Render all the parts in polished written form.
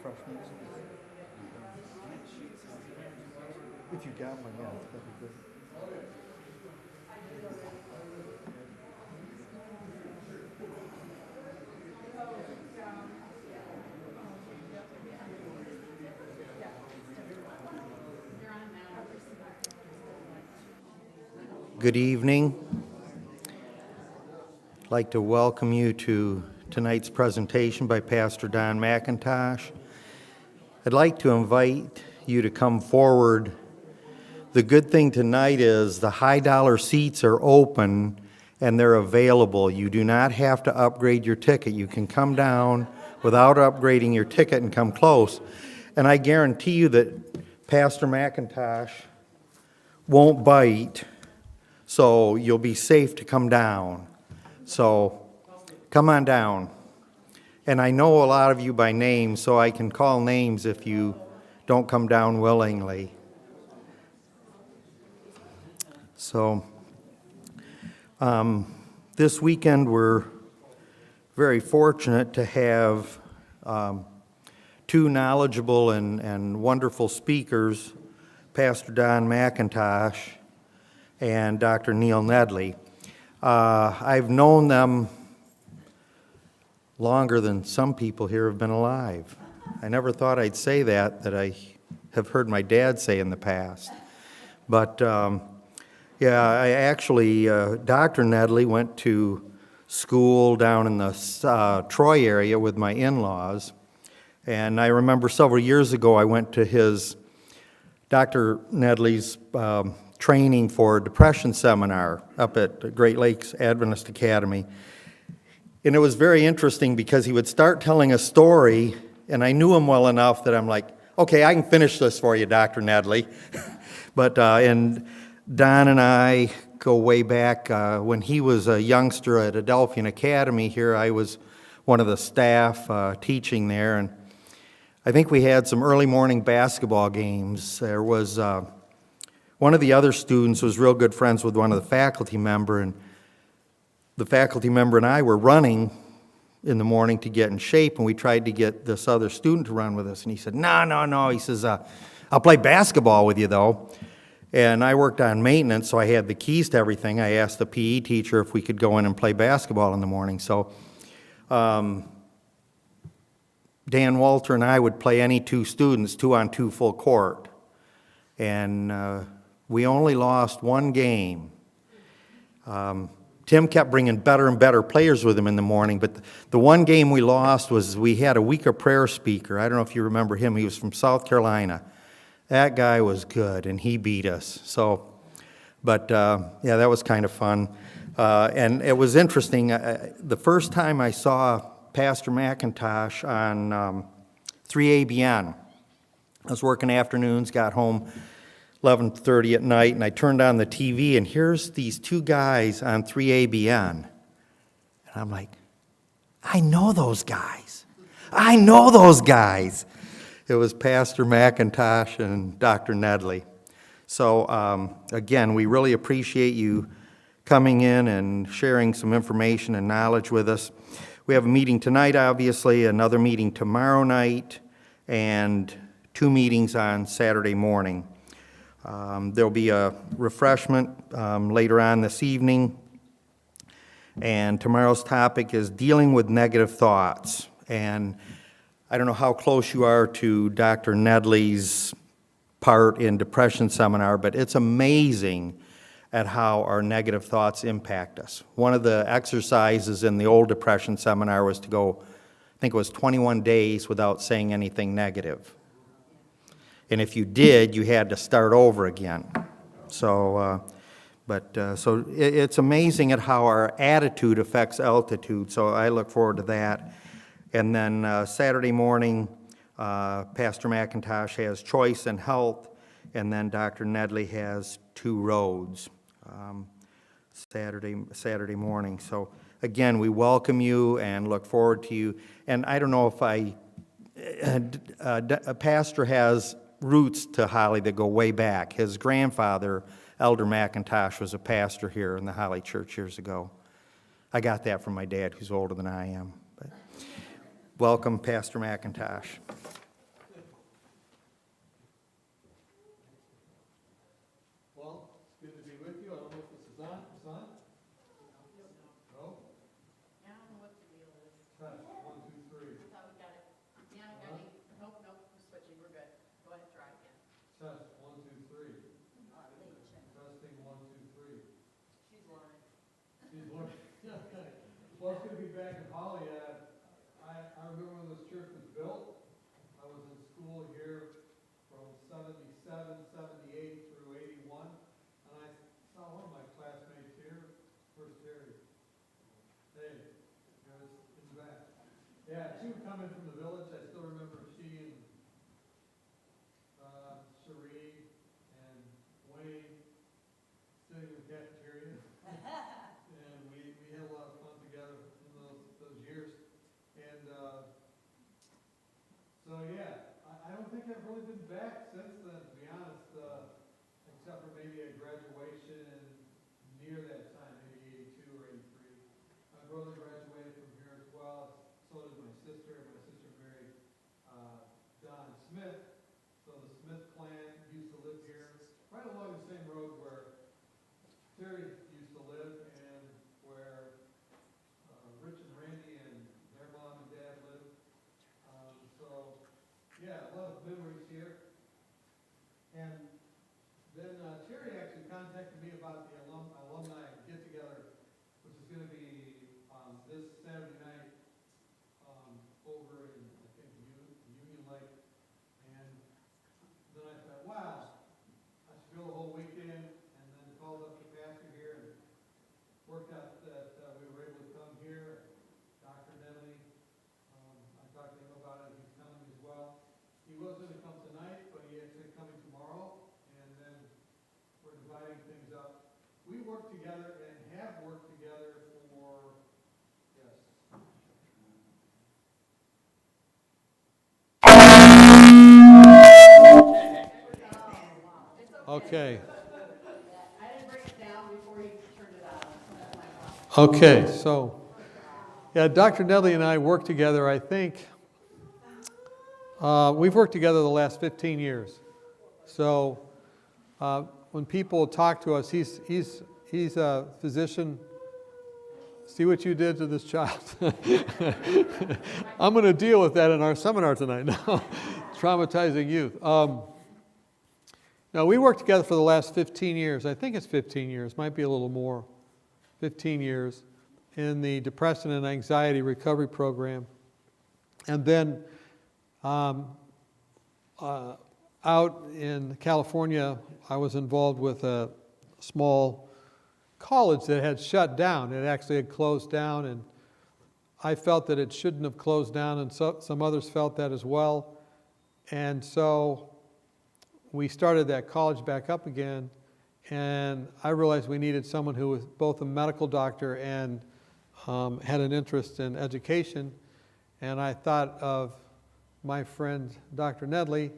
refreshments? If you got one, yeah, that'd be good. Good evening. I'd like to welcome you to tonight's presentation by Pastor Don Mackintosh. I'd like to invite you to come forward. The good thing tonight is the high dollar seats are open and they're available. You do not have to upgrade your ticket. You can come down without upgrading your ticket and come close. And I guarantee you that Pastor Mackintosh won't bite, so you'll be safe to come down. So come on down. And I know a lot of you by name, so I can call names if you don't come down willingly. So this weekend we're very fortunate to have two knowledgeable and wonderful speakers, Pastor Don Mackintosh and Dr. Neil Nedley. I've known them longer than some people here have been alive. I never thought I'd say that I have heard my dad say in the past. But yeah, I actually, Dr. Nedley went to school down in the Troy area with my in-laws. And I remember several years ago I went to Dr. Nedley's training for a depression seminar up at Great Lakes Adventist Academy. And it was very interesting because he would start telling a story, and I knew him well enough that I'm like, okay, I can finish this for you, Dr. Nedley. But, and Don and I go way back. When he was a youngster at Adelphian Academy here, I was one of the staff teaching there, and I think we had some early morning basketball games. There was one of the other students was real good friends with one of the faculty member, and the faculty member and I were running in the morning to get in shape, and we tried to get this other student to run with us, and he said, no. He says, I'll play basketball with you, though. And I worked on maintenance, so I had the keys to everything. I asked the PE teacher if we could go in and play basketball in the morning. So Dan Walter and I would play any two students, 2-on-2 full court. And we only lost one game. Tim kept bringing better and better players with him in the morning, but the one game we lost was we had a week of prayer speaker. I don't know if you remember him. He was from South Carolina. That guy was good, and he beat us. So, but yeah, that was kind of fun. And it was interesting. The first time I saw Pastor Mackintosh on 3ABN, I was working afternoons, got home 11:30 at night, and I turned on the TV, and here's these two guys on 3ABN. And I'm like, I know those guys. I know those guys. It was Pastor Mackintosh and Dr. Nedley. So again, we really appreciate you coming in and sharing some information and knowledge with us. We have a meeting tonight, obviously, another meeting tomorrow night, and 2 meetings on Saturday morning. There'll be a refreshment later on this evening, and tomorrow's topic is dealing with negative thoughts. And I don't know how close you are to Dr. Nedley's part in depression seminar, but it's amazing at how our negative thoughts impact us. One of the exercises in the old depression seminar was to go, I think it was 21 days without saying anything negative. And if you did, you had to start over again. So, so it's amazing at how our attitude affects altitude. So I look forward to that. And then Saturday morning, Pastor Mackintosh has choice and health, and then Dr. Nedley has 2 roads Saturday morning. So again, we welcome you and look forward to you. And I don't know if a pastor has roots to Holly that go way back. His grandfather, Elder Mackintosh, was a pastor here in the Holly Church years ago. I got that from my dad, who's older than I am. But welcome, Pastor Mackintosh. Well, it's good to be back in Holly. I remember when this church was built. I was in school here from 77, 78 through 81. And I saw one of my classmates here. Where's Terry? Hey, there's in the back. Yeah, she would come in from the village. I still remember she and Cherie and Wayne sitting in the cafeteria. And we had a lot of fun together in those years. And so yeah, I don't think I've really been back since then, to be honest, except for maybe a graduation near that time, maybe 82 or 83. My brother graduated from here as well. So did my sister. My sister married Don Smith. So the Smith clan used to live here, right along the same road where Terry used to live and where Rich and Randy and their mom and dad lived. So, yeah, a lot of memories here. And then Terry actually contacted me about the alumni get-together, which is going to be this Saturday night over in, I think, Union Lake. And then I thought, wow, I should go the whole weekend, and then called up the pastor here and worked out that we were able to come here. Dr. Nedley, I talked to him about it. He's coming as well. He was going to come tonight, but he actually coming tomorrow, and then we're dividing things up. We work together and have worked together for, yes. Okay. I didn't break it down before you turned it on. That's my fault. Okay, so, yeah, Dr. Nedley and I worked together, I think, we've worked together the last 15 years. So, when people talk to us, he's a physician. See what you did to this child. I'm going to deal with that in our seminar tonight. No, traumatizing youth. Now, we worked together for the last 15 years. I think it's 15 years, might be a little more. 15 years in the Depression and Anxiety Recovery Program. And then out in California, I was involved with a small college that had shut down. It actually had closed down, and I felt that it shouldn't have closed down, and so, some others felt that as well. And so we started that college back up again, and I realized we needed someone who was both a medical doctor and had an interest in education. And I thought of my friend Dr. Nedley,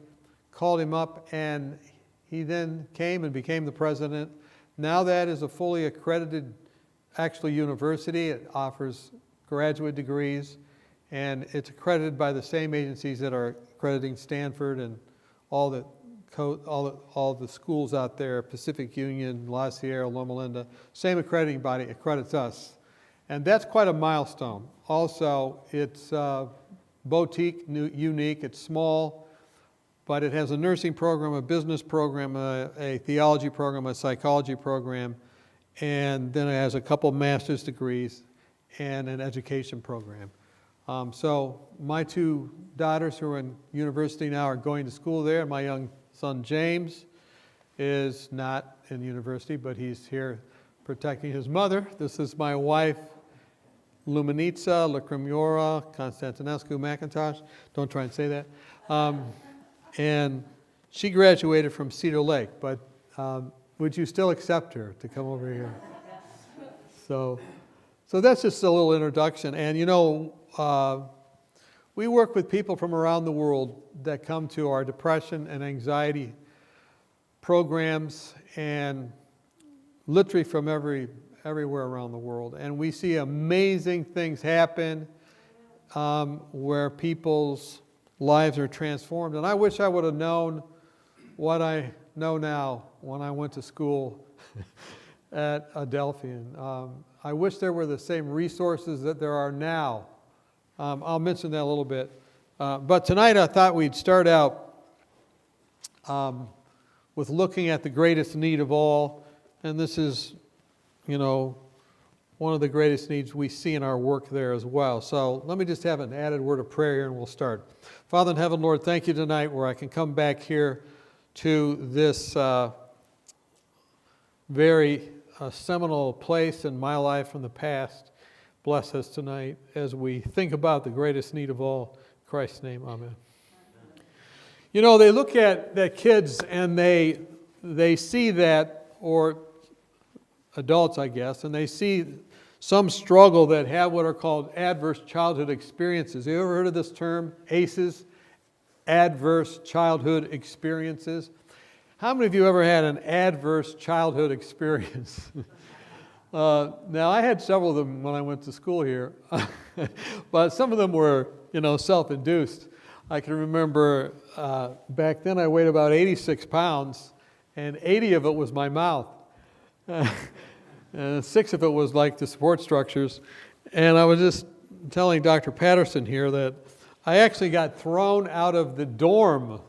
called him up, and he then came and became the president. Now that is a fully accredited, actually, university. It offers graduate degrees, and it's accredited by the same agencies that are accrediting Stanford and all the schools out there, Pacific Union, La Sierra, Loma Linda. Same accrediting body accredits us. And that's quite a milestone. Also, it's boutique, unique, it's small, but it has a nursing program, a business program, a theology program, a psychology program, and then it has a couple master's degrees and an education program. So my two daughters who are in university now are going to school there. My young son James is not in university, but he's here protecting his mother. This is my wife, Luminitsa, Lacrimura, Constantinescu, Mackintosh. Don't try and say that. And she graduated from Cedar Lake, but would you still accept her to come over here? So that's just a little introduction. And you know, we work with people from around the world that come to our depression and anxiety programs, and literally from everywhere around the world. And we see amazing things happen where people's lives are transformed. And I wish I would have known what I know now when I went to school at Adelphian. I wish there were the same resources that there are now. I'll mention that a little bit. But tonight I thought we'd start out with looking at the greatest need of all. And this is, you know, one of the greatest needs we see in our work there as well. So let me just have an added word of prayer here and we'll start. Father in heaven, Lord, thank you tonight where I can come back here to this very seminal place in my life from the past. Bless us tonight as we think about the greatest need of all. In Christ's name, amen. You know, they look at kids and they see that, or adults, I guess, and they see some struggle that have what are called adverse childhood experiences. You ever heard of this term, ACEs? Adverse childhood experiences. How many of you ever had an adverse childhood experience? Now, I had several of them when I went to school here, but some of them were, self-induced. I can remember back then I weighed about 86 pounds, and 80 of it was my mouth. And 6 of it was like the support structures. And I was just telling Dr. Patterson here that I actually got thrown out of the dorm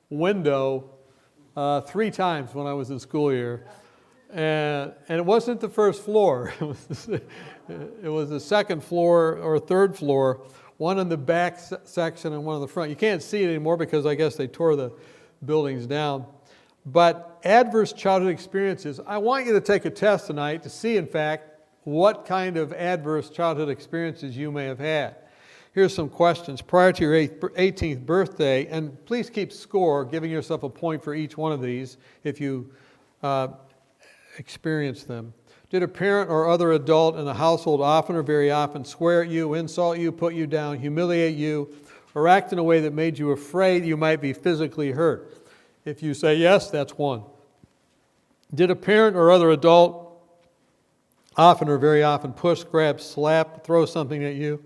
window 3 times when I was in school here. And it wasn't the first floor. It was the second floor or third floor, one in the back section and one in the front. You can't see it anymore because I guess they tore the buildings down. But adverse childhood experiences, I want you to take a test tonight to see, in fact, what kind of adverse childhood experiences you may have had. Here's some questions. Prior to your 18th birthday, and please keep score, giving yourself a point for each one of these if you experience them. Did a parent or other adult in the household often or very often swear at you, insult you, put you down, humiliate you, or act in a way that made you afraid you might be physically hurt? If you say yes, that's 1. Did a parent or other adult often or very often push, grab, slap, throw something at you,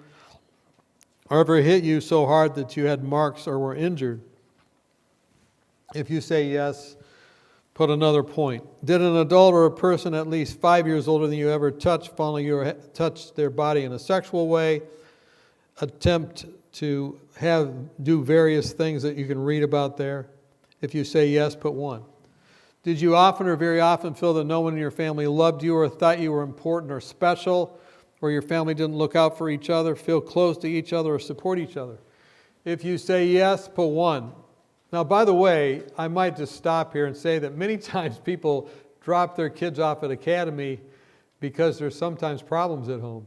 or ever hit you so hard that you had marks or were injured? If you say yes, put another point. Did an adult or a person at least 5 years older than you ever touch their body in a sexual way, attempt to do various things that you can read about there? If you say yes, put 1. Did you often or very often feel that no one in your family loved you or thought you were important or special, or your family didn't look out for each other, feel close to each other, or support each other? If you say yes, put 1. Now, by the way, I might just stop here and say that many times people drop their kids off at academy because there's sometimes problems at home.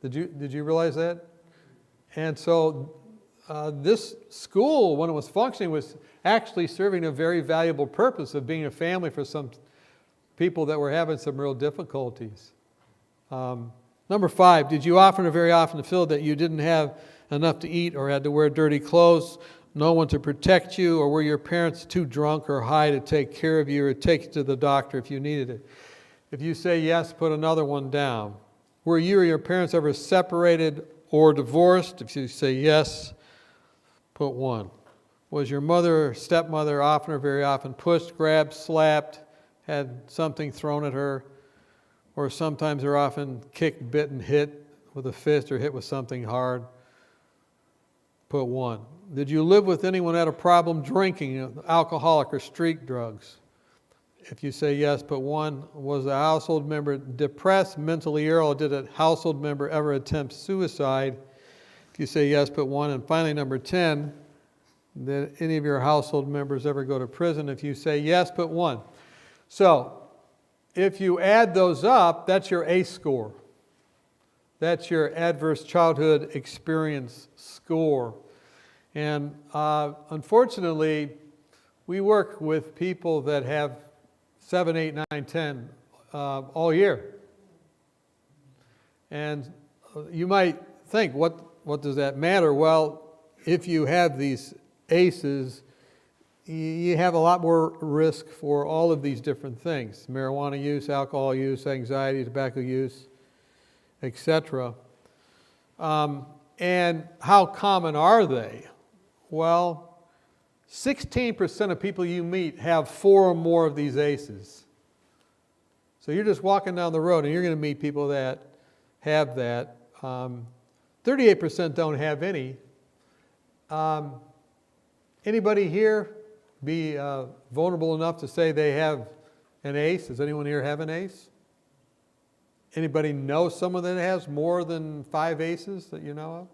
Did you realize that? And so this school, when it was functioning, was actually serving a very valuable purpose of being a family for some people that were having some real difficulties. Number 5, did you often or very often feel that you didn't have enough to eat or had to wear dirty clothes, no one to protect you, or were your parents too drunk or high to take care of you or take you to the doctor if you needed it? If you say yes, put another one down. Were you or your parents ever separated or divorced? If you say yes, put 1. Was your mother or stepmother often or very often pushed, grabbed, slapped, had something thrown at her, or sometimes or often kicked, bitten, hit with a fist or hit with something hard? Put 1. Did you live with anyone who had a problem drinking, alcoholic or street drugs? If you say yes, put 1. Was a household member depressed, mentally ill, or did a household member ever attempt suicide? If you say yes, put 1. And finally, number 10, did any of your household members ever go to prison? If you say yes, put 1. So, if you add those up, that's your ACE score. That's your adverse childhood experience score. And unfortunately, we work with people that have 7, 8, 9, 10 all year. And you might think, what does that matter? Well, if you have these ACEs, you have a lot more risk for all of these different things: marijuana use, alcohol use, anxiety, tobacco use, etc. And how common are they? Well, 16% of people you meet have 4 or more of these ACEs. So you're just walking down the road and you're going to meet people that have that. 38% don't have any. Anybody here be vulnerable enough to say they have an ACE? Does anyone here have an ACE? Anybody know someone that has more than 5 aces that you know of?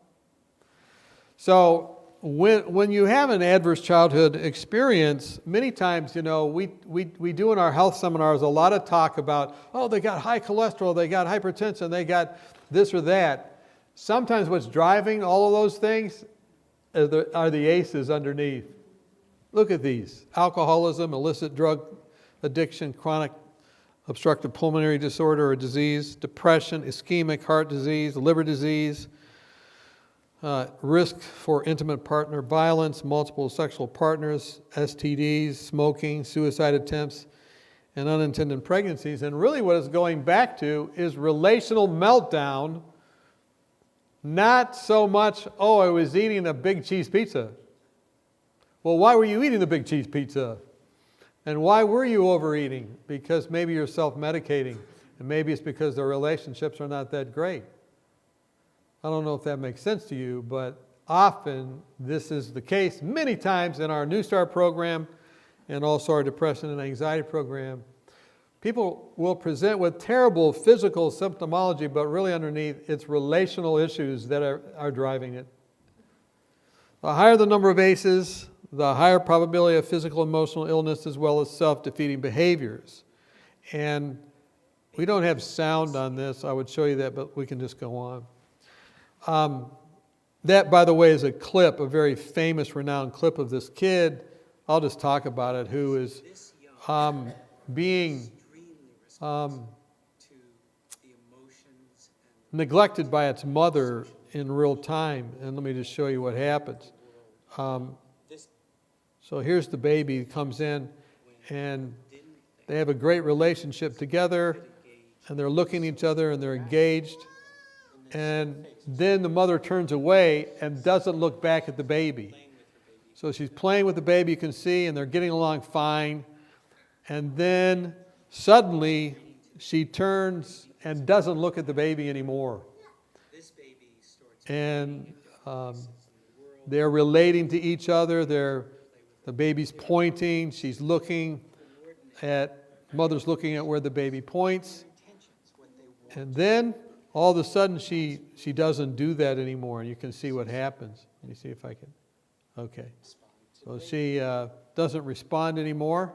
So when you have an adverse childhood experience, many times, we do in our health seminars a lot of talk about, oh, they got high cholesterol, they got hypertension, they got this or that. Sometimes what's driving all of those things are the aces underneath. Look at these: alcoholism, illicit drug addiction, chronic obstructive pulmonary disorder or disease, depression, ischemic heart disease, liver disease, risk for intimate partner violence, multiple sexual partners, STDs, smoking, suicide attempts, and unintended pregnancies. And really what it's going back to is relational meltdown, not so much, oh, I was eating a big cheese pizza. Well, why were you eating the big cheese pizza? And why were you overeating? Because maybe you're self-medicating, and maybe it's because the relationships are not that great. I don't know if that makes sense to you, but often this is the case many times in our New Start program and also our depression and anxiety program. People will present with terrible physical symptomology, but really underneath it's relational issues that are driving it. The higher the number of ACEs, the higher probability of physical emotional illness as well as self-defeating behaviors. And we don't have sound on this. I would show you that, but we can just go on. That, by the way, is a clip, a very famous, renowned clip of this kid. I'll just talk about it, who is being neglected by its mother in real time. And let me just show you what happens. So here's the baby who comes in, and they have a great relationship together, and they're looking at each other, and they're engaged. And then the mother turns away and doesn't look back at the baby. So she's playing with the baby, you can see, and they're getting along fine. And then suddenly she turns and doesn't look at the baby anymore. And they're relating to each other. The baby's pointing. She's looking at, mother's looking at where the baby points. And then all of a sudden she doesn't do that anymore, and you can see what happens. Let me see if I can. Okay. So she doesn't respond anymore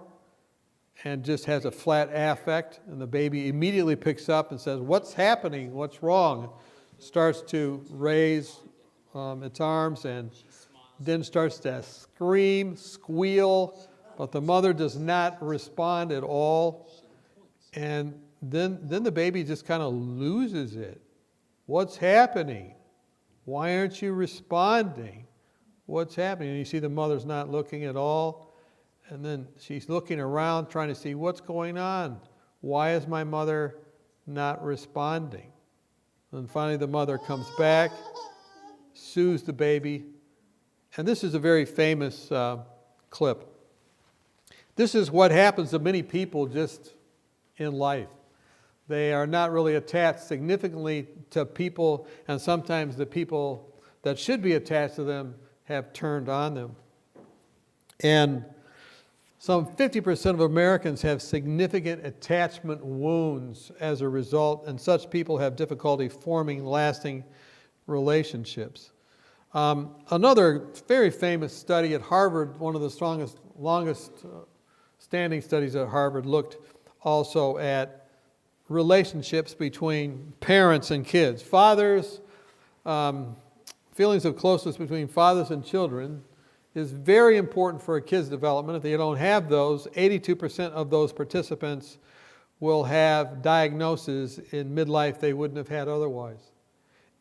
and just has a flat affect, and the baby immediately picks up and says, "What's happening? What's wrong?" Starts to raise its arms and then starts to scream, squeal, but the mother does not respond at all. And then the baby just kind of loses it. What's happening? Why aren't you responding? What's happening? And you see the mother's not looking at all. And then she's looking around trying to see what's going on. Why is my mother not responding? And finally the mother comes back, soothes the baby. And this is a very famous clip. This is what happens to many people just in life. They are not really attached significantly to people, and sometimes the people that should be attached to them have turned on them. And some 50% of Americans have significant attachment wounds as a result, and such people have difficulty forming lasting relationships. Another very famous study at Harvard, one of the longest standing studies at Harvard, looked also at relationships between parents and kids. Fathers, feelings of closeness between fathers and children is very important for a kid's development. If they don't have those, 82% of those participants will have diagnoses in midlife they wouldn't have had otherwise.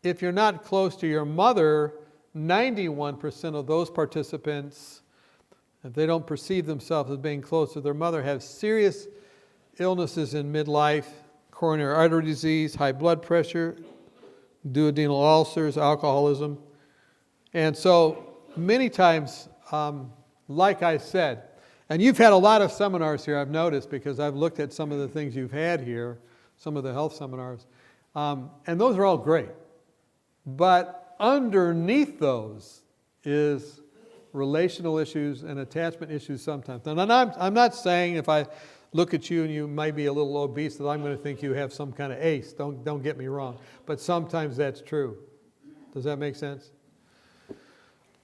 If you're not close to your mother, 91% of those participants, if they don't perceive themselves as being close to their mother, have serious illnesses in midlife: coronary artery disease, high blood pressure, duodenal ulcers, alcoholism. And so many times, like I said, and you've had a lot of seminars here, I've noticed, because I've looked at some of the things you've had here, some of the health seminars, and those are all great. But underneath those is relational issues and attachment issues sometimes. And I'm not saying if I look at you and you might be a little obese, that I'm going to think you have some kind of ace. Don't get me wrong. But sometimes that's true. Does that make sense?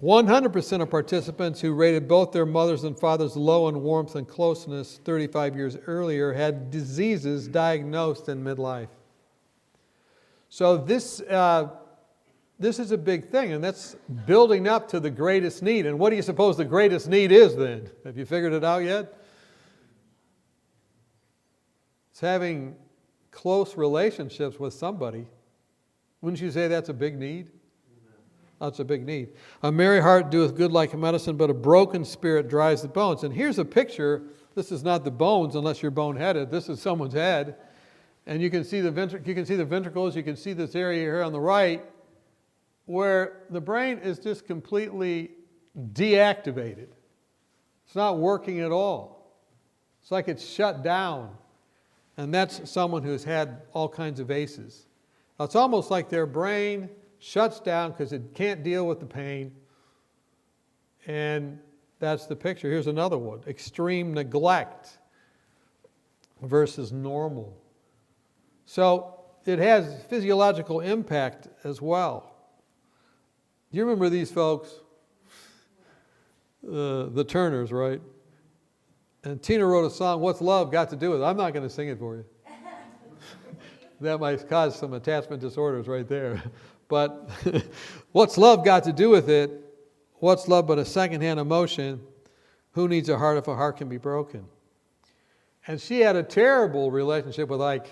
100% of participants who rated both their mothers and fathers low in warmth and closeness 35 years earlier had diseases diagnosed in midlife. So this is a big thing, and that's building up to the greatest need. And what do you suppose the greatest need is then? Have you figured it out yet? It's having close relationships with somebody. Wouldn't you say that's a big need? That's a big need. A merry heart doeth good like a medicine, but a broken spirit dries the bones. And here's a picture. This is not the bones unless you're bone-headed. This is someone's head. And you can see the ventricles. You can see this area here on the right where the brain is just completely deactivated. It's not working at all. It's like it's shut down. And that's someone who's had all kinds of ACEs. Now, it's almost like their brain shuts down because it can't deal with the pain. And that's the picture. Here's another one. Extreme neglect versus normal. So it has physiological impact as well. Do you remember these folks? The Turners, right? And Tina wrote a song, What's Love Got to Do with It? I'm not going to sing it for you. That might cause some attachment disorders right there. But what's love got to do with it? What's love but a secondhand emotion? Who needs a heart if a heart can be broken? And she had a terrible relationship with Ike.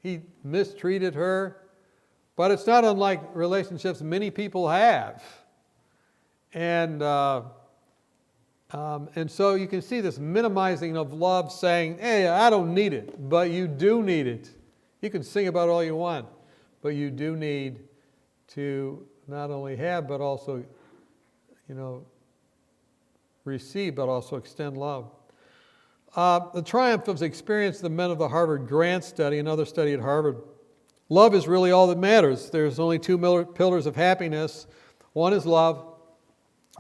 He mistreated her. But it's not unlike relationships many people have. And so you can see this minimizing of love, saying, hey, I don't need it, but you do need it. You can sing about it all you want, but you do need to not only have, but also, receive, but also extend love. The triumph of experience the men of the Harvard Grant Study, another study at Harvard. Love is really all that matters. There's only two pillars of happiness. One is love,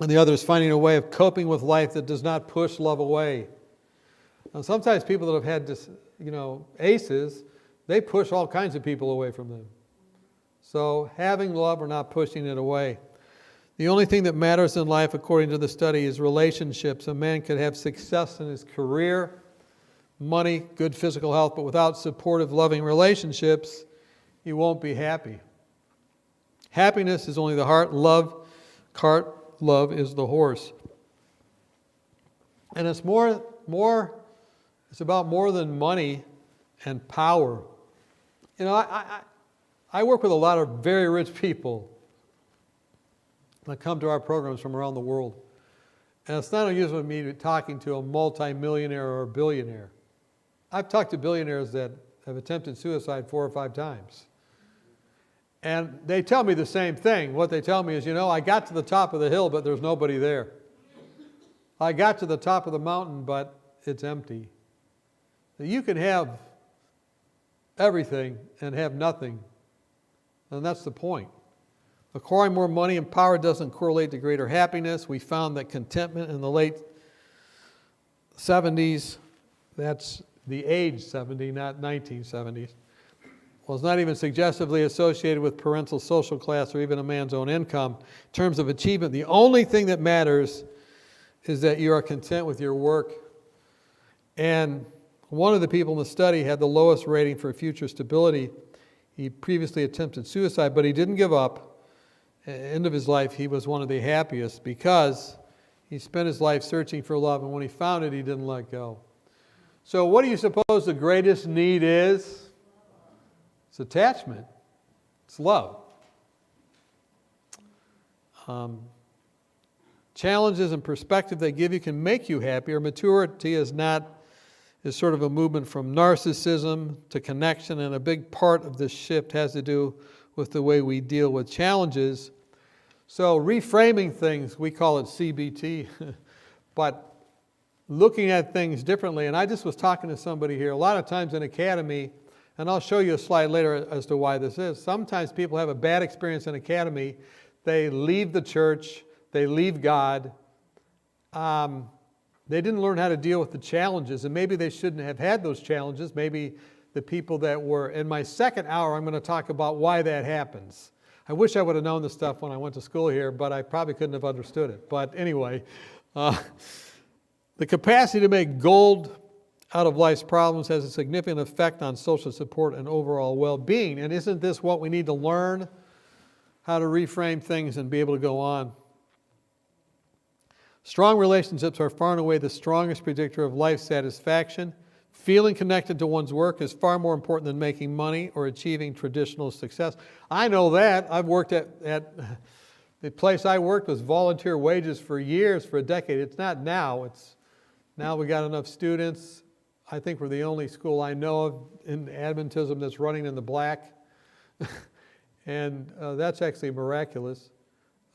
and the other is finding a way of coping with life that does not push love away. Now, sometimes people that have had ACEs, they push all kinds of people away from them. So having love or not pushing it away. The only thing that matters in life, according to the study, is relationships. A man could have success in his career, money, good physical health, but without supportive, loving relationships, he won't be happy. Happiness is only the heart, cart, love is the horse. And it's it's about more than money and power. I work with a lot of very rich people that come to our programs from around the world. And it's not unusual for me talking to a multimillionaire or a billionaire. I've talked to billionaires that have attempted suicide 4 or 5 times. And they tell me the same thing. What they tell me is, I got to the top of the hill, but there's nobody there. I got to the top of the mountain, but it's empty. You can have everything and have nothing. And that's the point. Acquiring more money and power doesn't correlate to greater happiness. We found that contentment in the late 70s, that's the age 70, not 1970s, was not even suggestively associated with parental social class or even a man's own income. In terms of achievement, the only thing that matters is that you are content with your work. And one of the people in the study had the lowest rating for future stability. He previously attempted suicide, but he didn't give up. At the end of his life, he was one of the happiest because he spent his life searching for love, and when he found it, he didn't let go. So what do you suppose the greatest need is? It's attachment. It's love. Challenges and perspective they give you can make you happier. Maturity is sort of a movement from narcissism to connection, and a big part of this shift has to do with the way we deal with challenges. So reframing things, we call it CBT, but looking at things differently. And I just was talking to somebody here. A lot of times in academy, and I'll show you a slide later as to why this is. Sometimes people have a bad experience in academy. They leave the church. They leave God. They didn't learn how to deal with the challenges, and maybe they shouldn't have had those challenges. Maybe the people that were, in my second hour, I'm going to talk about why that happens. I wish I would have known this stuff when I went to school here, but I probably couldn't have understood it. But anyway, the capacity to make gold out of life's problems has a significant effect on social support and overall well-being. And isn't this what we need to learn? How to reframe things and be able to go on. Strong relationships are far and away the strongest predictor of life satisfaction. Feeling connected to one's work is far more important than making money or achieving traditional success. I know that. I've worked at the place I worked was volunteer wages for years, for a decade. It's not now. It's now we got enough students. I think we're the only school I know of in Adventism that's running in the black. And that's actually miraculous.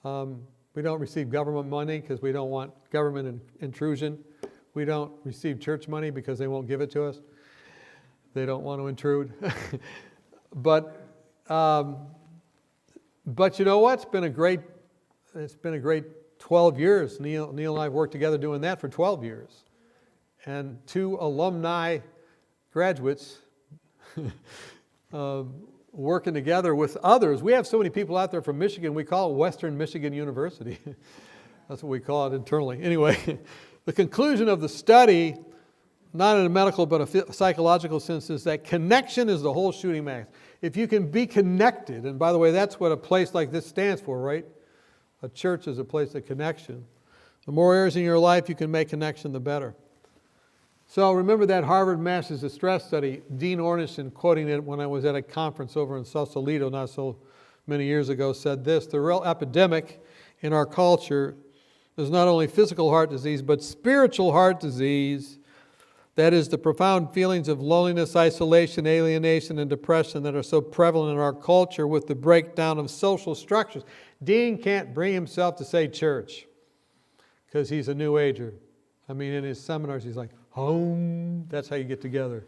We don't receive government money because we don't want government intrusion. We don't receive church money because they won't give it to us. They don't want to intrude. But you know what? It's been a great 12 years. Neil and I have worked together doing that for 12 years. And 2 alumni graduates working together with others. We have so many people out there from Michigan, we call it Western Michigan University. That's what we call it internally. Anyway, the conclusion of the study, not in a medical but a psychological sense, is that connection is the whole shooting match. If you can be connected, and by the way, that's what a place like this stands for, right? A church is a place of connection. The more areas in your life you can make connection, the better. So remember that Harvard Masters of Stress study, Dean Ornish, quoting it when I was at a conference over in Sausalito not so many years ago, said this: the real epidemic in our culture is not only physical heart disease, but spiritual heart disease. That is, the profound feelings of loneliness, isolation, alienation, and depression that are so prevalent in our culture with the breakdown of social structures. Dean can't bring himself to say church because he's a New Ager. I mean, in his seminars, he's like, home, that's how you get together.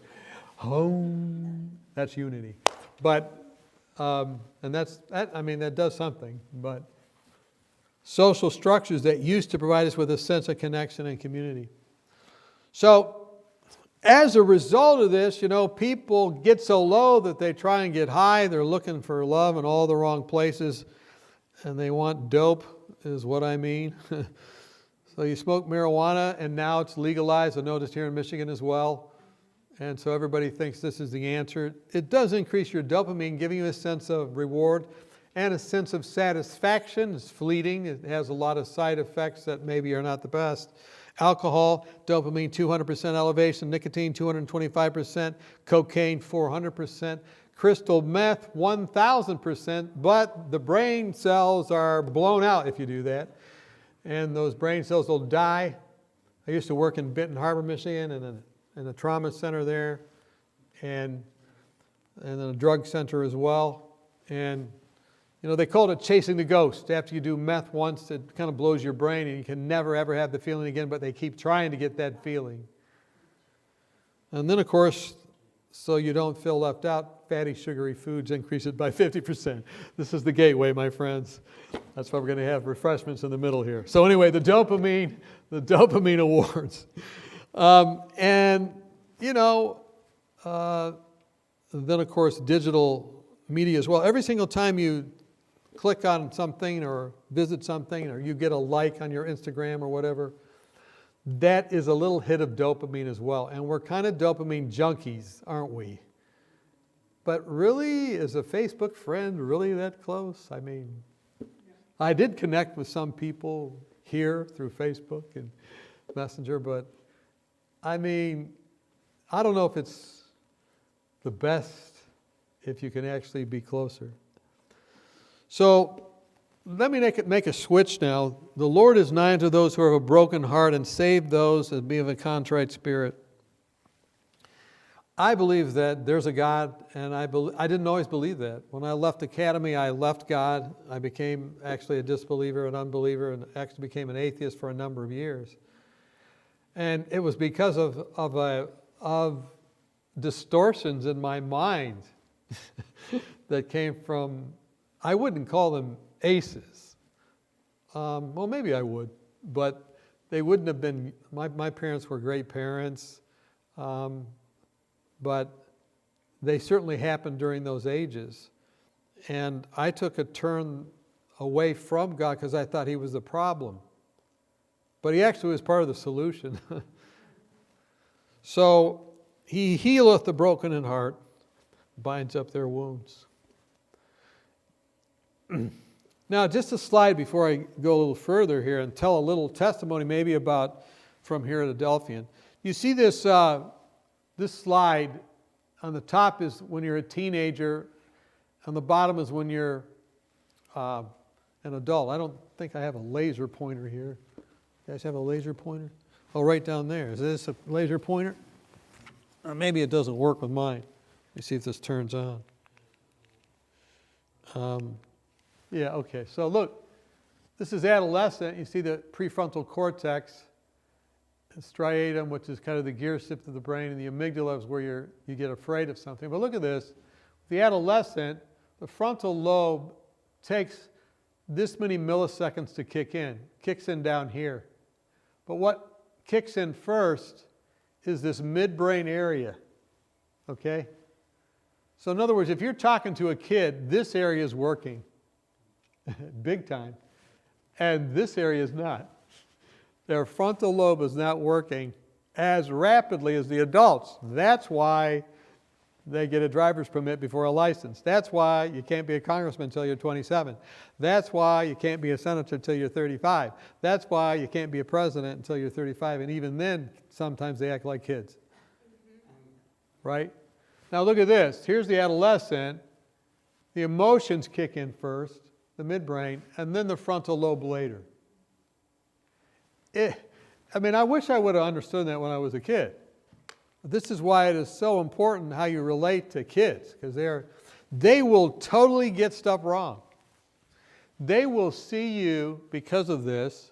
Home, that's unity. But, and that does something. But social structures that used to provide us with a sense of connection and community. So, as a result of this, people get so low that they try and get high. They're looking for love in all the wrong places, and they want dope, is what I mean. So you smoke marijuana, and now it's legalized. I noticed here in Michigan as well. And so everybody thinks this is the answer. It does increase your dopamine, giving you a sense of reward and a sense of satisfaction. It's fleeting. It has a lot of side effects that maybe are not the best. Alcohol, dopamine, 200% elevation. Nicotine, 225%. Cocaine, 400%. Crystal meth, 1,000%. But the brain cells are blown out if you do that. And those brain cells will die. I used to work in Benton Harbor, Michigan, in a trauma center there, and in a drug center as well. And they called it chasing the ghost. After you do meth once, it kind of blows your brain, and you can never ever have the feeling again. But they keep trying to get that feeling. And then, of course, so you don't feel left out, fatty, sugary foods increase it by 50%. This is the gateway, my friends. That's why we're going to have refreshments in the middle here. So anyway, the dopamine awards. Then of course, digital media as well. Every single time you click on something or visit something or you get a like on your Instagram or whatever, that is a little hit of dopamine as well. And we're kind of dopamine junkies, aren't we? But really, is a Facebook friend really that close? I mean, I did connect with some people here through Facebook and Messenger, but I mean, I don't know if it's the best if you can actually be closer. So let me make a switch now. The Lord is nigh unto those who have a broken heart and save those that be of a contrite spirit. I believe that there's a God, and I didn't always believe that. When I left academy, I left God. I became actually a disbeliever, an unbeliever, and actually became an atheist for a number of years. And it was because of distortions in my mind that came from, I wouldn't call them aces. Well, maybe I would, but they wouldn't have been, my parents were great parents, but they certainly happened during those ages. And I took a turn away from God because I thought he was the problem. But he actually was part of the solution. So he healeth the broken in heart, binds up their wounds. Now, just a slide before I go a little further here and tell a little testimony maybe about from here at Adelphian. You see this, this slide on the top is when you're a teenager, on the bottom is when you're an adult. I don't think I have a laser pointer here. You guys have a laser pointer? Oh, right down there. Is this a laser pointer? Or maybe it doesn't work with mine. Let me see if this turns on. Yeah, okay. So look, this is adolescent. You see the prefrontal cortex, the striatum, which is kind of the gear shift of the brain, and the amygdala is where you get afraid of something. But look at this. The adolescent, the frontal lobe takes this many milliseconds to kick in. Kicks in down here. But what kicks in first is this midbrain area. Okay? So in other words, if you're talking to a kid, this area is working big time, and this area is not. Their frontal lobe is not working as rapidly as the adults. That's why they get a driver's permit before a license. That's why you can't be a congressman until you're 27. That's why you can't be a senator until you're 35. That's why you can't be a president until you're 35. And even then, sometimes they act like kids. Right? Now look at this. Here's the adolescent. The emotions kick in first, the midbrain, and then the frontal lobe later. I wish I would have understood that when I was a kid. This is why it is so important how you relate to kids, because they will totally get stuff wrong. They will see you because of this.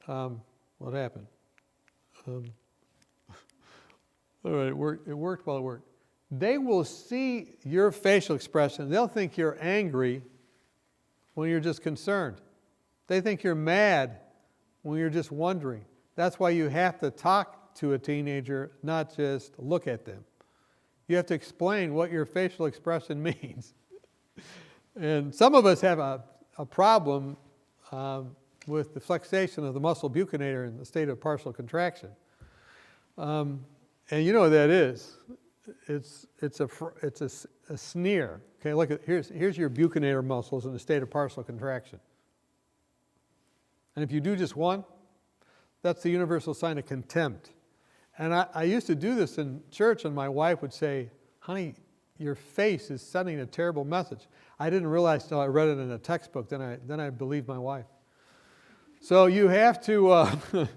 What happened? All right, it worked while it worked. They will see your facial expression. They'll think you're angry when you're just concerned. They think you're mad when you're just wondering. That's why you have to talk to a teenager, not just look at them. You have to explain what your facial expression means. And some of us have a problem with the flexation of the muscle buccinator in the state of partial contraction. And you know what that is. It's a sneer. Okay, look at here's your buccinator muscles in the state of partial contraction. And if you do just one, that's the universal sign of contempt. And I used to do this in church, and my wife would say, "Honey, your face is sending a terrible message." I didn't realize till I read it in a textbook. Then I believed my wife. So you have to.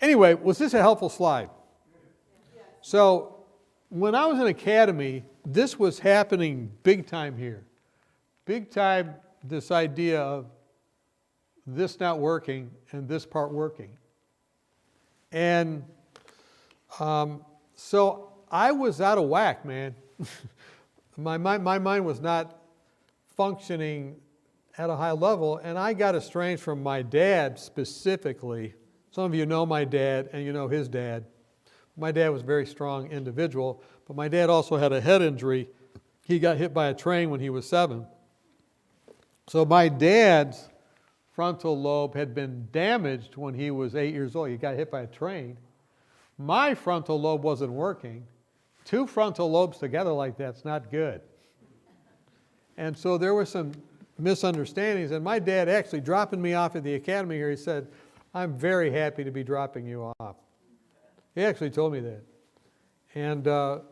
Anyway, was this a helpful slide? So when I was in academy, this was happening big time here. Big time, this idea of this not working and this part working. And so I was out of whack, man. My mind was not functioning at a high level, and I got estranged from my dad specifically. Some of you know my dad, and you know his dad. My dad was a very strong individual, but my dad also had a head injury. He got hit by a train when he was 7. So my dad's frontal lobe had been damaged when he was 8 years old. He got hit by a train. My frontal lobe wasn't working. 2 frontal lobes together like that's not good. And so there were some misunderstandings, and my dad actually dropping me off at the academy here, he said, "I'm very happy to be dropping you off." He actually told me that. And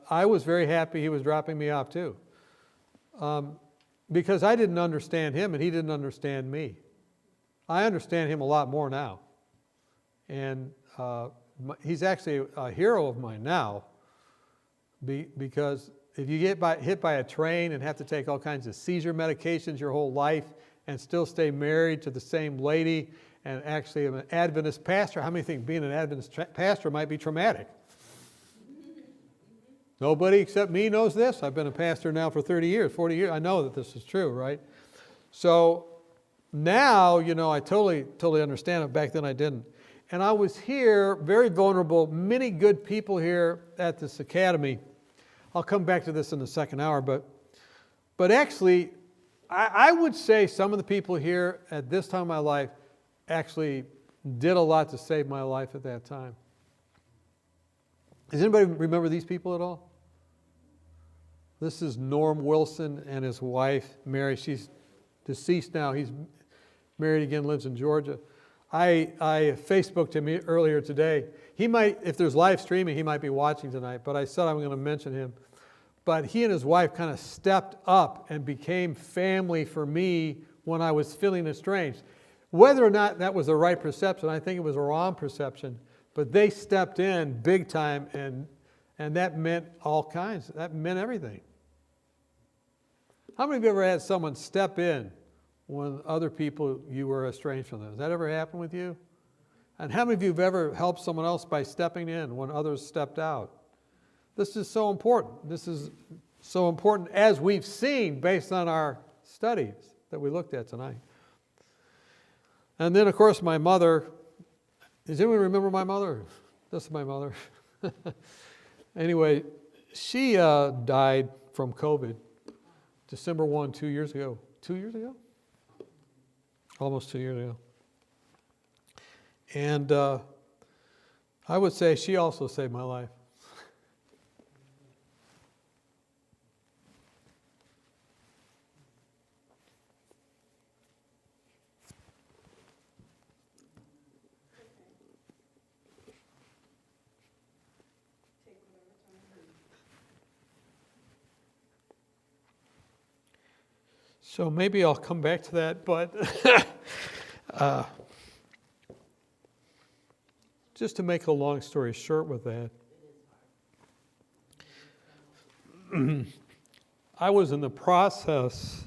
I was very happy he was dropping me off too. Because I didn't understand him and he didn't understand me. I understand him a lot more now. And he's actually a hero of mine now. Because if you get hit by a train and have to take all kinds of seizure medications your whole life and still stay married to the same lady, and actually I'm an Adventist pastor, how many think being an Adventist pastor might be traumatic? Nobody except me knows this. I've been a pastor now for 30 years, 40 years. I know that this is true, right? So Now, I totally understand it. Back then I didn't. And I was here, very vulnerable, many good people here at this academy. I'll come back to this in the second hour, but actually, I would say some of the people here at this time of my life actually did a lot to save my life at that time. Does anybody remember these people at all? This is Norm Wilson and his wife, Mary. She's deceased now. He's married again, lives in Georgia. I Facebooked him earlier today. He might, if there's live streaming, he might be watching tonight, but I said I'm going to mention him. But he and his wife kind of stepped up and became family for me when I was feeling estranged. Whether or not that was the right perception, I think it was a wrong perception, but they stepped in big time, and that meant all kinds. That meant everything. How many of you ever had someone step in when other people you were estranged from them? Has that ever happened with you? And how many of you have ever helped someone else by stepping in when others stepped out? This is so important. This is so important as we've seen based on our studies that we looked at tonight. And then, of course, my mother. Does anyone remember my mother? This is my mother. Anyway, she died from COVID December 1, 2 years ago. 2 years ago? Almost 2 years ago. And I would say she also saved my life. So maybe I'll come back to that, but just to make a long story short with that, I was in the process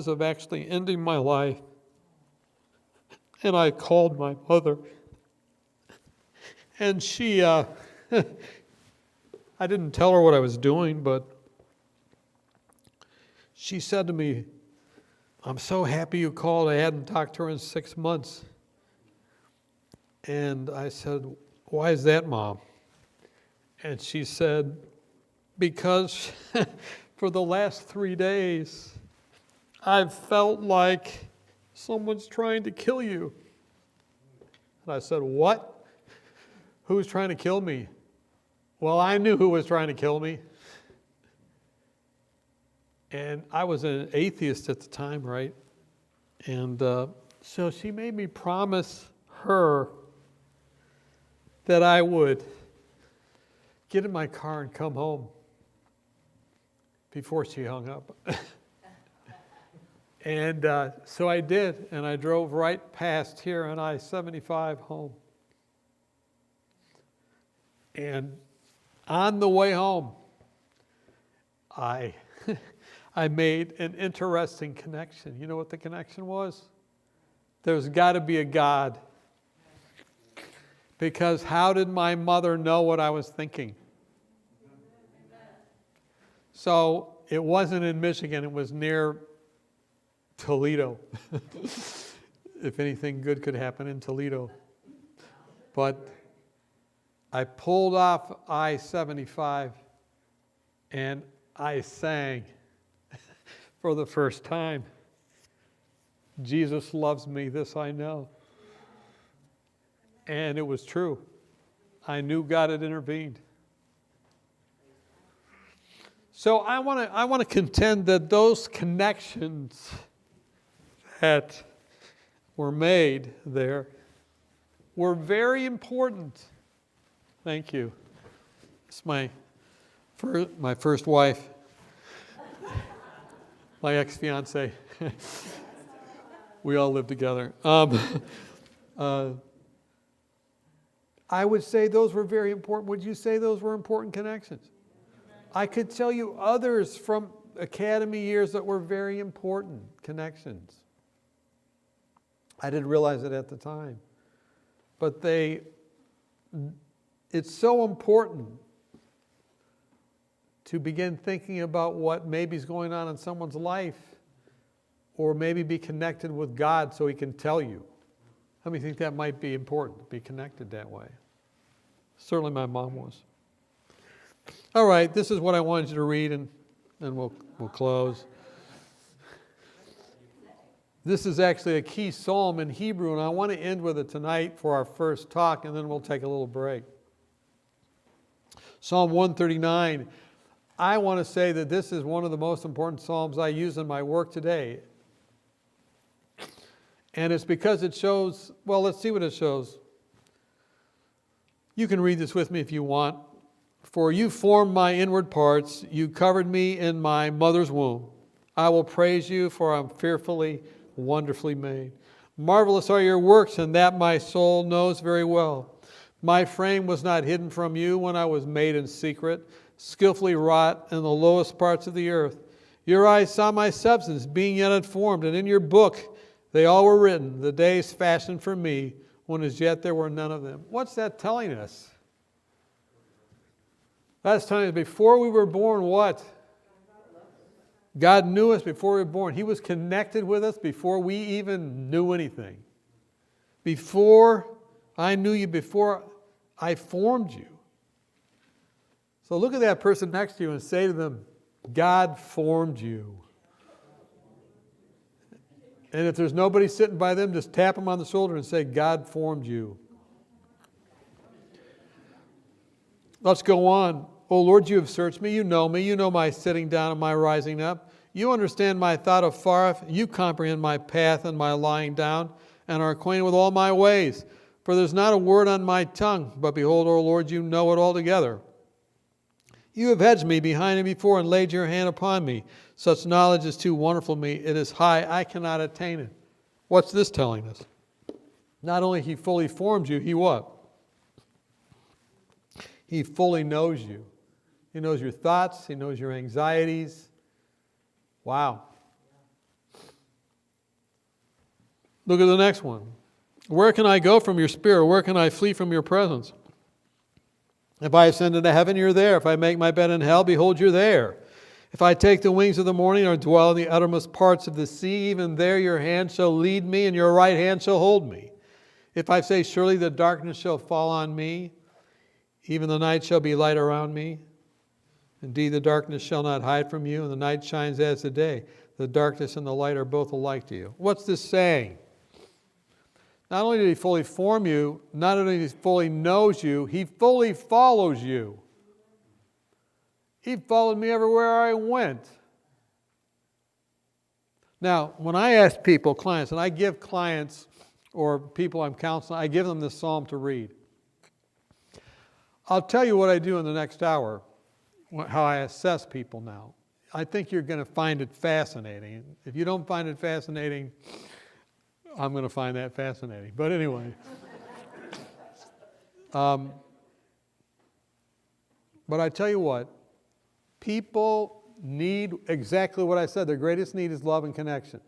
of actually ending my life, and I called my mother, and she, I didn't tell her what I was doing, but she said to me, "I'm so happy you called. I hadn't talked to her in 6 months." And I said, "Why is that, Mom?" And she said, "Because for the last 3 days, I've felt like someone's trying to kill you." And I said, "What? Who's trying to kill me?" Well, I knew who was trying to kill me. And I was an atheist at the time, right? And so she made me promise her that I would get in my car and come home before she hung up. And so I did, and I drove right past here on I-75 home. And on the way home, I made an interesting connection. You know what the connection was? There's got to be a God. Because how did my mother know what I was thinking? So it wasn't in Michigan, it was near Toledo. If anything good could happen in Toledo. But I pulled off I-75 and I sang for the first time, "Jesus loves me, this I know." And it was true. I knew God had intervened. So I want to contend that those connections that were made there were very important. Thank you. It's my first wife, my ex-fiance. We all live together. I would say those were very important. Would you say those were important connections? I could tell you others from academy years that were very important connections. I didn't realize it at the time. But it's so important to begin thinking about what maybe is going on in someone's life, or maybe be connected with God so He can tell you. How many think that might be important, to be connected that way? Certainly my mom was. All right, this is what I wanted you to read, and we'll close. This is actually a key psalm in Hebrew, and I want to end with it tonight for our first talk, and then we'll take a little break. Psalm 139. I want to say that this is one of the most important psalms I use in my work today. And it's because it shows, well, let's see what it shows. You can read this with me if you want. For you formed my inward parts, you covered me in my mother's womb. I will praise you, for I'm fearfully, wonderfully made. Marvelous are your works, and that my soul knows very well. My frame was not hidden from you when I was made in secret, skillfully wrought in the lowest parts of the earth. Your eyes saw my substance, being yet unformed, and in your book they all were written, the days fashioned for me, when as yet there were none of them. What's that telling us? That's telling us before we were born, what? God knew us before we were born. He was connected with us before we even knew anything. Before I knew you, before I formed you. So look at that person next to you and say to them, God formed you. And if there's nobody sitting by them, just tap them on the shoulder and say, God formed you. Let's go on. Oh Lord, you have searched me. You know my sitting down and my rising up. You understand my thought afar off. You comprehend my path and my lying down, and are acquainted with all my ways. For there's not a word on my tongue, but behold, O Lord, you know it altogether. You have hedged me behind and before, and laid your hand upon me. Such knowledge is too wonderful for me. It is high, I cannot attain it. What's this telling us? Not only He fully formed you, He what? He fully knows you. He knows your thoughts. He knows your anxieties. Wow. Look at the next one. Where can I go from your spirit? Where can I flee from your presence? If I ascend into heaven, you're there. If I make my bed in hell, behold, you're there. If I take the wings of the morning or dwell in the uttermost parts of the sea, even there your hand shall lead me, and your right hand shall hold me. If I say, surely the darkness shall fall on me, even the night shall be light around me. Indeed, the darkness shall not hide from you, and the night shines as the day. The darkness and the light are both alike to you. What's this saying? Not only did He fully form you, not only did He fully knows you, He fully follows you. He followed me everywhere I went. Now, when I ask people, clients, and I give clients or people I'm counseling, I give them this psalm to read. I'll tell you what I do in the next hour, how I assess people now. I think you're going to find it fascinating. If you don't find it fascinating, I'm going to find that fascinating. But anyway. But I tell you what, people need exactly what I said. Their greatest need is love and connection.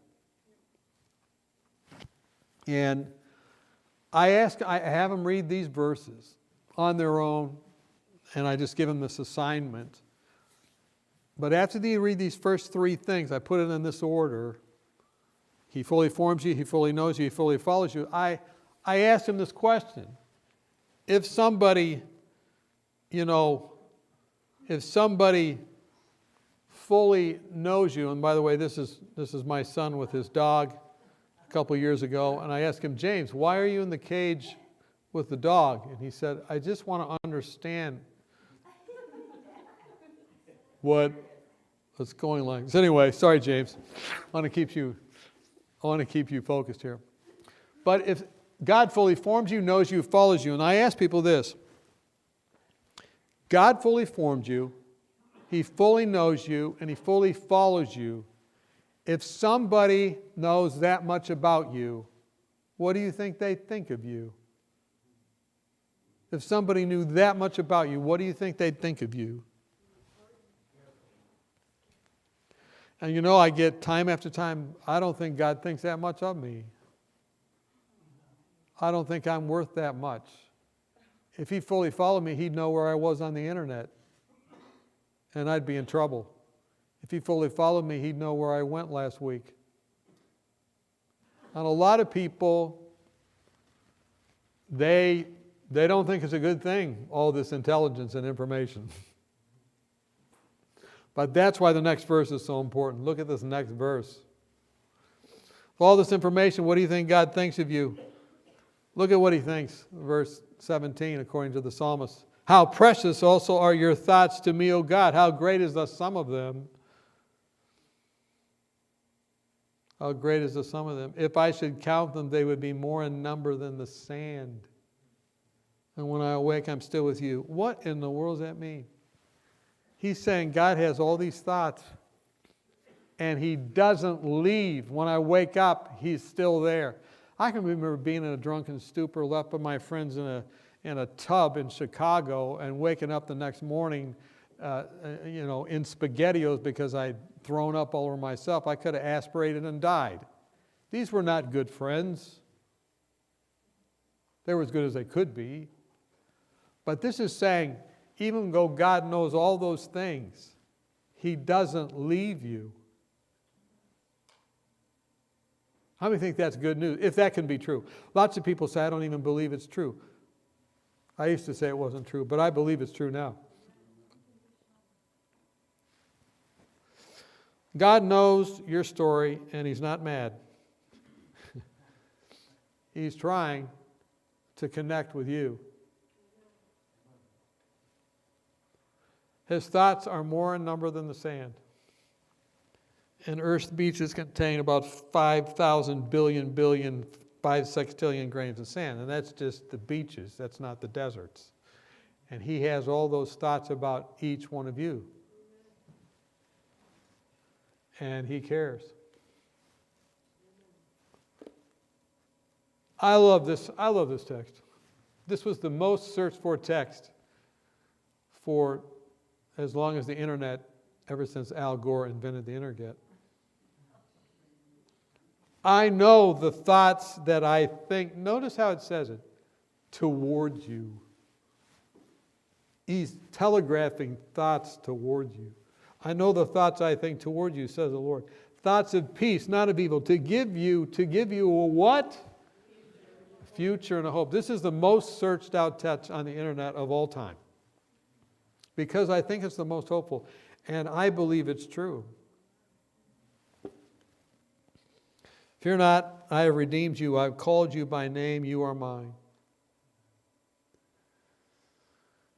And I have them read these verses on their own, and I just give them this assignment. But after they read these first three things, I put it in this order. He fully forms you, He fully knows you, He fully follows you. I asked them this question. If somebody, if somebody fully knows you, and by the way, this is my son with his dog a couple years ago, and I asked him, James, why are you in the cage with the dog? And he said, I just want to understand what's going on. So anyway, sorry, James. I want to keep you focused here. But if God fully forms you, knows you, follows you, and I ask people this. God fully formed you, He fully knows you, and He fully follows you. If somebody knows that much about you, what do you think they'd think of you? If somebody knew that much about you, what do you think they'd think of you? And I get time after time, I don't think God thinks that much of me. I don't think I'm worth that much. If he fully followed me, he'd know where I was on the internet, and I'd be in trouble. If he fully followed me, he'd know where I went last week. And a lot of people, they don't think it's a good thing, all this intelligence and information. But that's why the next verse is so important. Look at this next verse. With all this information, what do you think God thinks of you? Look at what he thinks. Verse 17, according to the psalmist. How precious also are your thoughts to me, O God. How great is the sum of them. How great is the sum of them. If I should count them, they would be more in number than the sand. And when I awake, I'm still with you. What in the world does that mean? He's saying God has all these thoughts, and he doesn't leave. When I wake up, he's still there. I can remember being in a drunken stupor, left by my friends in a tub in Chicago, and waking up the next morning, in SpaghettiOs because I'd thrown up all over myself. I could have aspirated and died. These were not good friends. They were as good as they could be. But this is saying, even though God knows all those things, he doesn't leave you. How many think that's good news? If that can be true. Lots of people say, I don't even believe it's true. I used to say it wasn't true, but I believe it's true now. God knows your story, and he's not mad. He's trying to connect with you. His thoughts are more in number than the sand. And Earth's beaches contain about 5,000 billion, 5 sextillion grains of sand. And that's just the beaches. That's not the deserts. And he has all those thoughts about each one of you. And he cares. I love this text. This was the most searched for text for as long as the internet, ever since Al Gore invented the internet. I know the thoughts that I think, notice how it says it, towards you. He's telegraphing thoughts towards you. I know the thoughts I think toward you, says the Lord. Thoughts of peace, not of evil, to give you a what? A future and a hope. This is the most searched out text on the internet of all time. Because I think it's the most hopeful. And I believe it's true. Fear not, I have redeemed you. I've called you by name. You are mine.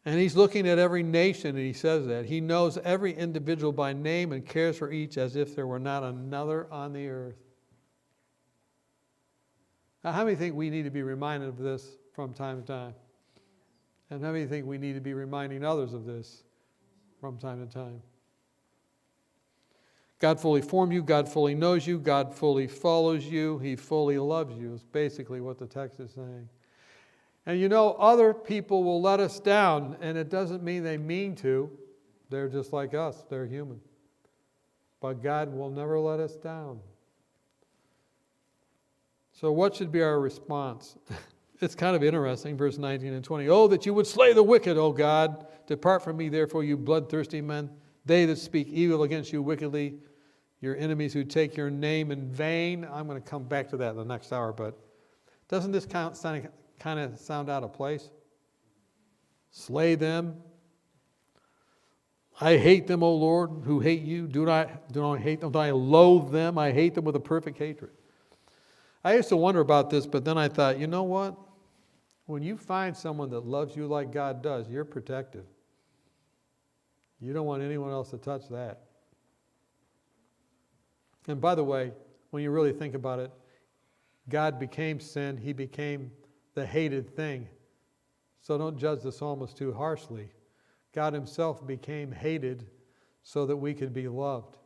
And he's looking at every nation, and he says that. He knows every individual by name and cares for each as if there were not another on the earth. Now, how many think we need to be reminded of this from time to time? And how many think we need to be reminding others of this from time to time? God fully formed you. God fully knows you. God fully follows you. He fully loves you is basically what the text is saying. And you know, other people will let us down, and it doesn't mean they mean to. They're just like us. They're human. But God will never let us down. So what should be our response? It's kind of interesting, verse 19 and 20. Oh, that you would slay the wicked, O God. Depart from me, therefore, you bloodthirsty men. They that speak evil against you wickedly, your enemies who take your name in vain. I'm going to come back to that in the next hour, but doesn't this kind of sound out of place? Slay them. I hate them, O Lord, who hate you. Do not hate them. Do I loathe them? I hate them with a perfect hatred. I used to wonder about this, but then I thought, you know what? When you find someone that loves you like God does, you're protective. You don't want anyone else to touch that. And by the way, when you really think about it, God became sin. He became the hated thing. So don't judge the psalmist too harshly. God himself became hated so that we could be loved.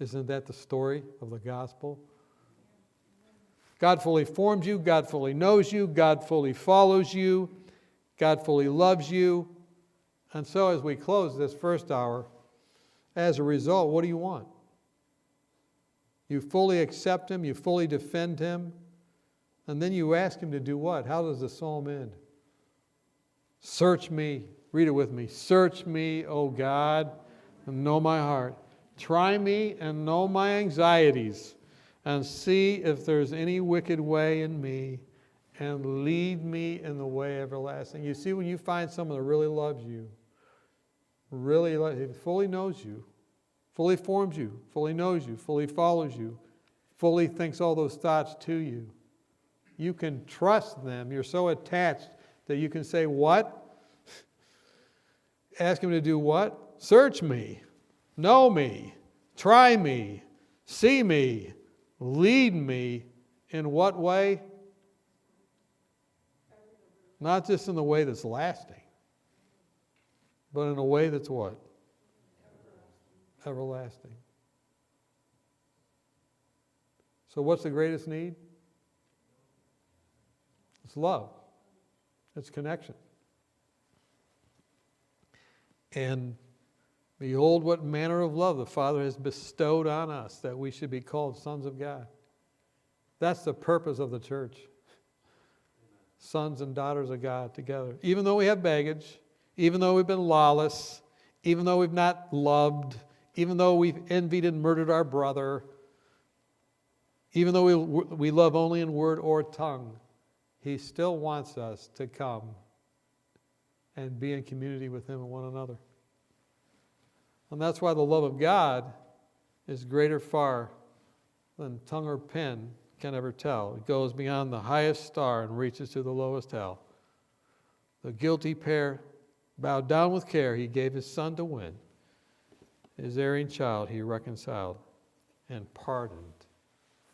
Isn't that the story of the gospel? God fully formed you. God fully knows you. God fully follows you. God fully loves you. And so as we close this first hour, as a result, what do you want? You fully accept him. You fully defend him. And then you ask him to do what? How does the psalm end? Search me. Read it with me. Search me, O God, and know my heart. Try me and know my anxieties, and see if there's any wicked way in me, and lead me in the way everlasting. You see, when you find someone that really loves you, fully knows you, fully forms you, fully knows you, fully follows you, fully thinks all those thoughts to you, you can trust them. You're so attached that you can say, what? Ask him to do what? Search me, know me, try me, see me, lead me in what way? Not just in the way that's lasting, but in a way that's what? Everlasting. So what's the greatest need? It's love. It's connection. And behold, what manner of love the Father has bestowed on us, that we should be called sons of God. That's the purpose of the church. Sons and daughters of God together. Even though we have baggage, even though we've been lawless, even though we've not loved, even though we've envied and murdered our brother, even though we love only in word or tongue, he still wants us to come and be in community with him and one another. And that's why the love of God is greater far than tongue or pen can ever tell. It goes beyond the highest star and reaches to the lowest hell. The guilty pair bowed down with care. He gave his son to win. His erring child he reconciled and pardoned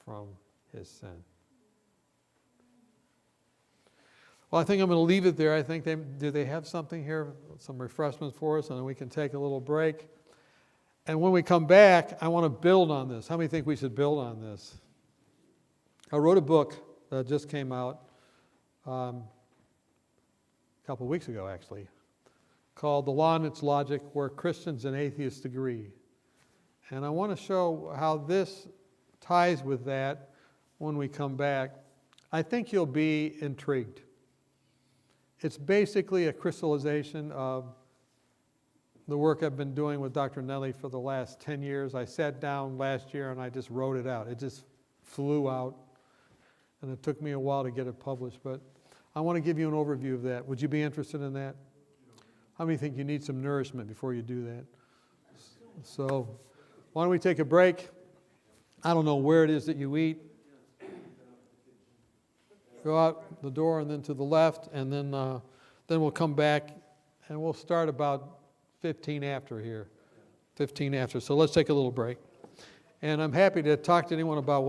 from his sin. Well, I think I'm going to leave it there. I think do they have something here, some refreshments for us, and then we can take a little break. And when we come back, I want to build on this. How many think we should build on this? I wrote a book that just came out a couple of weeks ago, actually, called The Law and Its Logic, Where Christians and Atheists Agree. And I want to show how this ties with that when we come back. I think you'll be intrigued. It's basically a crystallization of the work I've been doing with Dr. Nelly for the last 10 years. I sat down last year and I just wrote it out. It just flew out, and it took me a while to get it published. But I want to give you an overview of that. Would you be interested in that? How many think you need some nourishment before you do that? So why don't we take a break? I don't know where it is that you eat. Go out the door and then to the left, and then we'll come back and we'll start about 15 after here. 15 after. So let's take a little break. And I'm happy to talk to anyone about